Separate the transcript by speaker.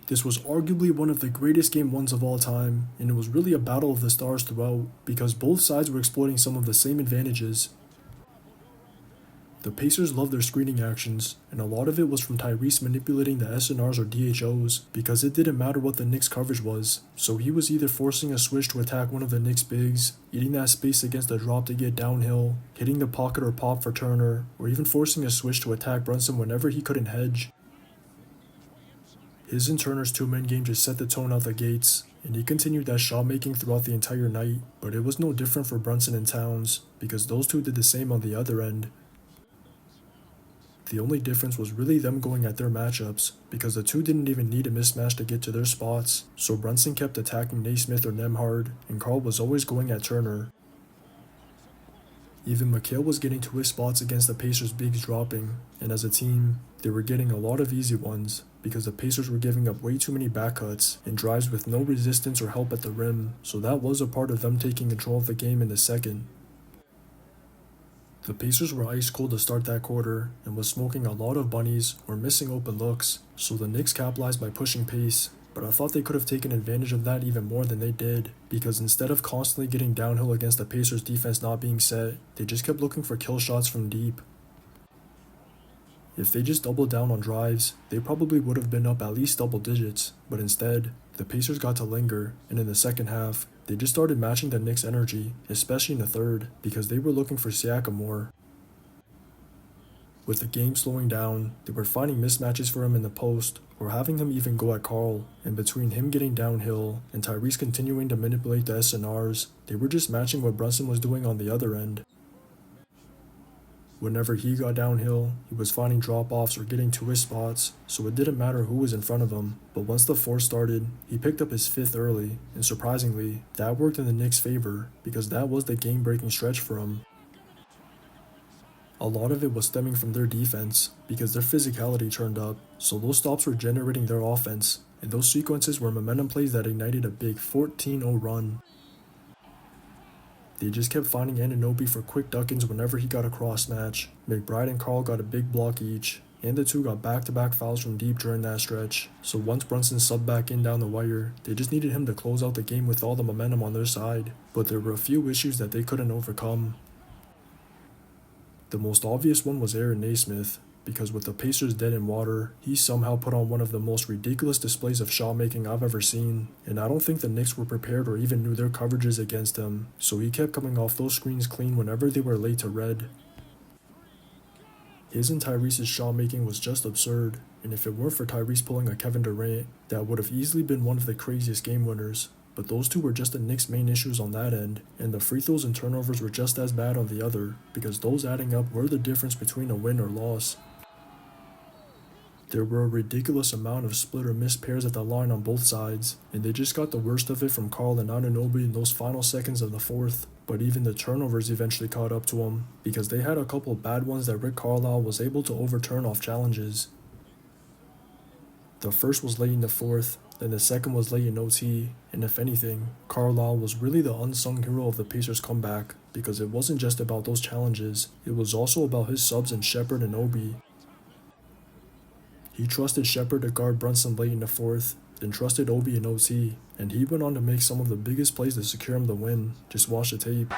Speaker 1: This was arguably one of the greatest Game 1s of all time, and it was really a battle of the stars throughout, because both sides were exploiting some of the same advantages. The Pacers loved their screening actions, and a lot of it was from Tyrese manipulating the SNRs or DHOs, because it didn't matter what the Knicks' coverage was, so he was either forcing a switch to attack one of the Knicks' bigs, eating that space against the drop to get downhill, hitting the pocket or pop for Turner, or even forcing a switch to attack Brunson whenever he couldn't hedge. His and Turner's two-man game just set the tone out the gates, and he continued that shot making throughout the entire night, but it was no different for Brunson and Towns, because those two did the same on the other end. The only difference was really them going at their matchups, because the two didn't even need a mismatch to get to their spots, so Brunson kept attacking NESMITH or Nembhard, and Karl was always going at Turner. Even Mikal was getting to his spots against the Pacers' bigs dropping, and as a team, they were getting a lot of easy ones, because the Pacers were giving up way too many back cuts and drives with no resistance or help at the rim, so that was a part of them taking control of the game in the second. The Pacers were ice cold to start that quarter and was smoking a lot of bunnies or missing open looks, so the Knicks capitalized by pushing pace, but I thought they could have taken advantage of that even more than they did, because instead of constantly getting downhill against the Pacers' defense not being set, they just kept looking for kill shots from deep. If they just doubled down on drives, they probably would have been up at least double digits, but instead, the Pacers got to linger, and in the second half, they just started matching the Knicks' energy, especially in the third, because they were looking for Siakam more. With the game slowing down, they were finding mismatches for him in the post, or having him even go at Karl, and between him getting downhill and Tyrese continuing to manipulate the SNRs, they were just matching what Brunson was doing on the other end. Whenever he got downhill, he was finding drop-offs or getting to his spots, so it didn't matter who was in front of him, but once the fourth started, he picked up his fifth early, and surprisingly, that worked in the Knicks' favor, because that was the game-breaking stretch for him. A lot of it was stemming from their defense, because their physicality turned up, so those stops were generating their offense, and those sequences were momentum plays that ignited a big 14-0 run. They just kept finding Anunoby for quick duck-ins whenever he got a cross match. McBride and Karl got a big block each, and the two got back-to-back fouls from deep during that stretch, so once Brunson subbed back in down the wire, they just needed him to close out the game with all the momentum on their side, but there were a few issues that they couldn't overcome. The most obvious one was Aaron Nesmith, because with the Pacers dead in water, he somehow put on one of the most ridiculous displays of shot making I've ever seen, and I don't think the Knicks were prepared or even knew their coverages against him, so he kept coming off those screens clean whenever they were late to red. His and Tyrese's shot making was just absurd, and if it weren't for Tyrese pulling a Kevin Durant, that would have easily been one of the craziest game winners. But those two were just the Knicks' main issues on that end, and the free throws and turnovers were just as bad on the other, because those adding up were the difference between a win or loss. There were a ridiculous amount of split or missed pairs at the line on both sides, and they just got the worst of it from Karl and Anunoby in those final seconds of the fourth. But even the turnovers eventually caught up to them, because they had a couple bad ones that Rick Carlisle was able to overturn off challenges. The first was late in the fourth, then the second was late in OT, and if anything, Carlisle was really the unsung hero of the Pacers' comeback, because it wasn't just about those challenges, it was also about his subs in Shepherd and Obi. He trusted Shepherd to guard Brunson late in the fourth, then trusted Obi in OT, and he went on to make some of the biggest plays to secure him the win. Just watch the tape.